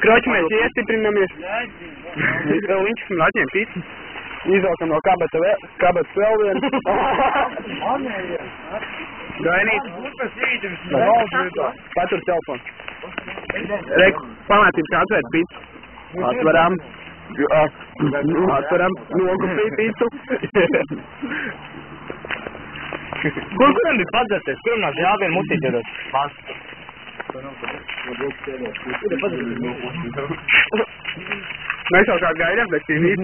Kroči, mēs iestiprinamies. Vēl viņš atņem pīci. Izvelkam no kabatas vēl vienu. Gainīt. Patur telefonu. Reku, pamācības kā atvērt pīci. Atveram. Atveram nogu pīcu. Kuram bija padzerties? Kuram nāk jāvien mutīti iedos? Mēs jau kā gaidām, bet cīnīt.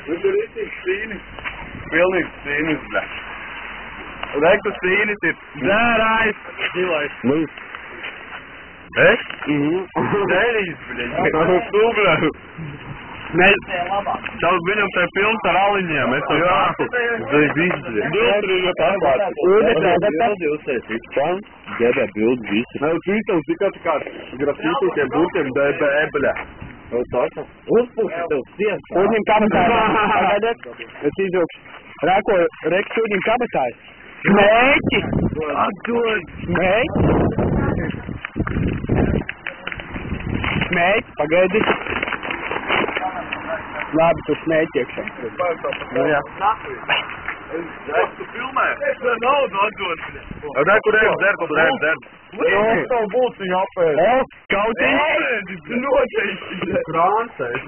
Tur ir cīnis. Pilnīgs cīnis, bļa. Reku cīnis ir dzērājs. Dzīvājs. Es? Dēļīs, bļa. Tu, bļa. Čau, viņam te pilns ar aliņiem, es to sāku. Zai visi. Bildi ir pārvārds. Bildi uztaisīt. Pan, debē bildi visi. Nav cītams tikai tā kā grafītīkiem būtiem debē, bļa. Uzpūši tev siens. Uzņem kabatāju. Pagaidiet. Es izvilkšu. Reku uzņem kabatāju. Smēķi! Atdod! Smēķi! Smēķi, pagaidi. Labi, tu smēķi iekšā. Nu jā. Tu filmē? Es tev naudu atdod. Reku dzer. Es tev būtu jāpēd. Kautiņš. Noteikti. Krānsēs.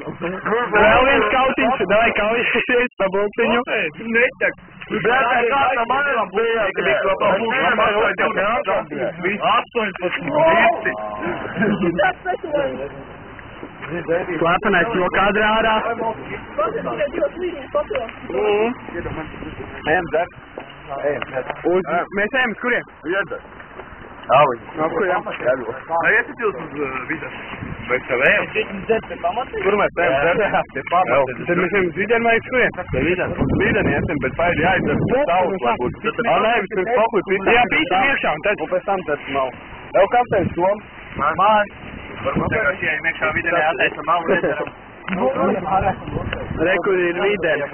Vēl viens kautiņš. Davai kautiņš pa bultiņu. Neķek. Brātā kāda manam bija, ka bija to būtu. 18. Slepenais no kadrā ārā. Ejam dzer. Mēs ejam uz kuriem? Iedzer. No kuriem? Vai esi jūs uz vidas? Vai tev ejam? Kur mēs ejam dzer? Tad mēs ejam uz videni vai uz kuriem? Uz videni esam, bet paidi jāizdzer. Savus labūs. Nē, vispirms pokuļ pīci. Jā, pīci iekšā un tad. Un pēc tam tas nav. Tev kāpēc, Tom? Man. Varbūt tagad ieejam iekšā videnē, attaisam malu redzeram. Reku ir videni.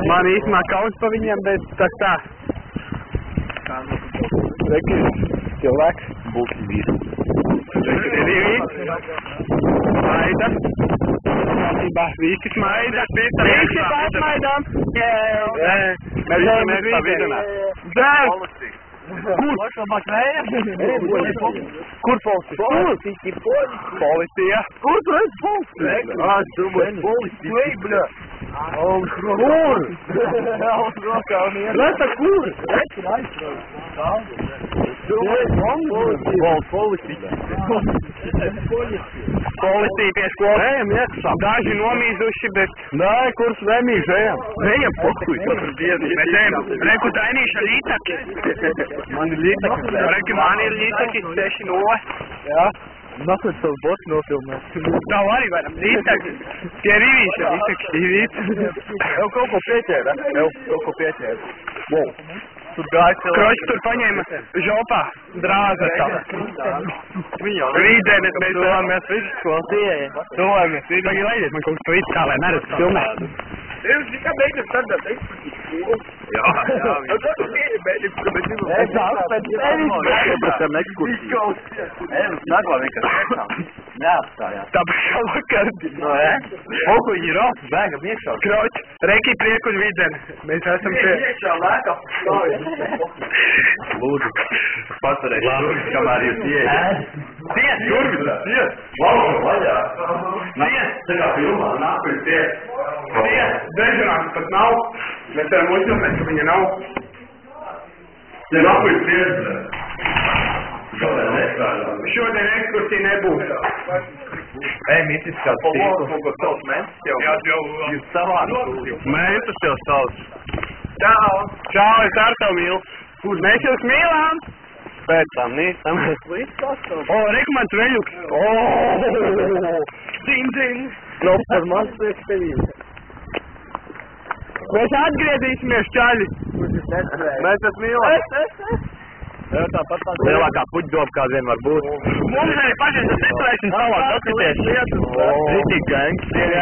Man īstenībā kauns pa viņiem, bet tas tā. Reku ir cilvēks. Būs vīru. Reku ir vīrs. Maida. Visi smaida. Visi pārsmaidām. Mēs ejam iekšā videnē. Dzer! Kur? Kur policija? Policija. Kur tu esi policija? Es domāju, policija. Ej, bļa. Kur? Reta kur? Policija pie skolas. Ejam iekšā. Daži nomīzuši, bet... Nē, kurš nemīž, ejam. Ejam, pokuj. Mēs ejam. Reku tainīša lītaki. Man ir lītaki. Reku man ir lītaki 6-0. Jā. Nākot savu botu nofilmēt. Tavu arī varam lītaki. Tie rīvīša lītaki. Jau kaut ko pieķēra. Wow. Tur gāja cilvēki. Kroči tur paņēma žopā drāza tavu. Rītdien mēs visi klausījām. Domājamies, vajag laidiet man kaut kas pavīd kā, lai neredz filmēt. Jūs tikai beigās sardat ekskursiju. Jā. Tas ir beigās, ka mēs zinām. Es nāku pēc tevis. Pēc tam ekskursiju. Ejam, naglā vienkārši iekšā. Neatstājās. Tāpēc jau vakar. No, Oku viņi ir off, bēgam iekšā. Kroči, Reki prieku un videni. Mēs esam šeit. Iekšā lēkā. Lūdzu, paturēšu, kamēr jūs ieejat. Ties, Jurgis, Lauka vaļā. Ties, tā kā filmā, nākuļ ties. Ties, Dežanāks pat nav. Mēs varam uzņemēt, ka viņa nav. Ja nākuļ ties, šodien nestrādāt. Šodien ekskursija nebūs. Ej, mitis kāds tīkls. Mums kaut savs mentis jau. Jūs savāds. Mentis jau savs. Čau. Čau, es ar tev mīlu. Mēs jūs mīlām. Pēc tam nīstam. O, reku mans veļuks. Dzin. No, par maz priekš tevī. Mēs atgriezīsimies, čaļi. Mēs esam mīlām. Tāpat lielākā puķdoba, kā vien var būt. Mums arī pašiem tas izturēšanas tālāk paskaties. Ritīgi gangsteri.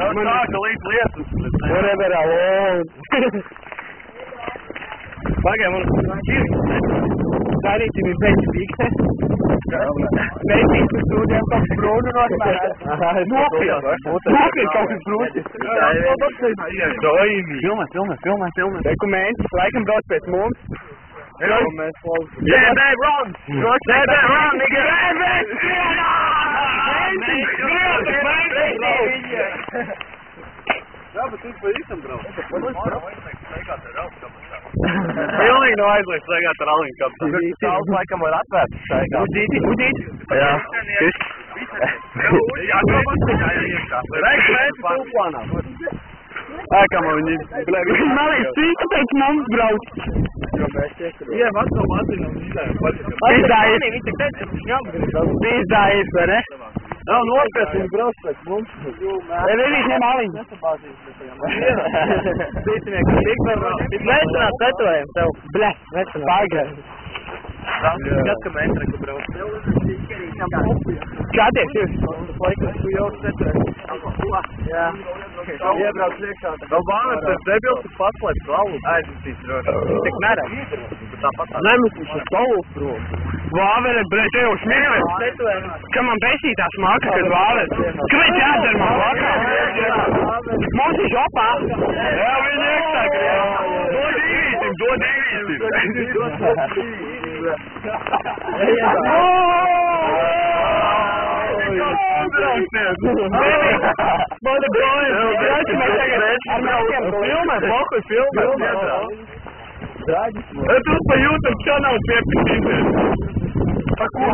Man sāka līdz lietas. Whatever I want. Pagaid, man. Darīsim ir pēc pīkne. Mēģināt uz sūdiem kaut kas brūnu nosmērēt. Nopiet kaut kas brūni. Filmē. Dokumenti, laikam brauc pēc mums. Yeah, they run, nigga. Jā, bet tu pa īstam brauc. Pilnīgi no aizliegts staigāt ar aliņu kapsu. Tāls laikam var atvērt staigāt. Udīt. Jā. Kā man viņi... Man liekas, cik pēc mums brauc. Jā, vaco mazinām izējām. Pīzdājies, vai ne? Nav nospies, viņi brauc pēc mums. Viņš ņem aliņu. Vecināt tetovējam tev. Bļet, vecināt. Pagaid. Skat, ka mēs reku brauc. Čāties jūs? Tu jau tetovējam. Jā. Iebrauc iekšā. Vēl bānes, tas debils, tu paslēp savu. Aizvitīs droši. Tik neredz. Tāpat tā. Nemesis uz savu, bro. Vāvere, bļet, tev šmīvē. Ka man besītā smaka, kad vāvere. Kāpēc jādara man vakar? Mums ir šopā. Jā, viņi iekšā grib. Dod īvīsim. Mani brojums, mēs tagad ar mēkiem filmē. Tu pa YouTube kanālu piepildīsies. Pa ko?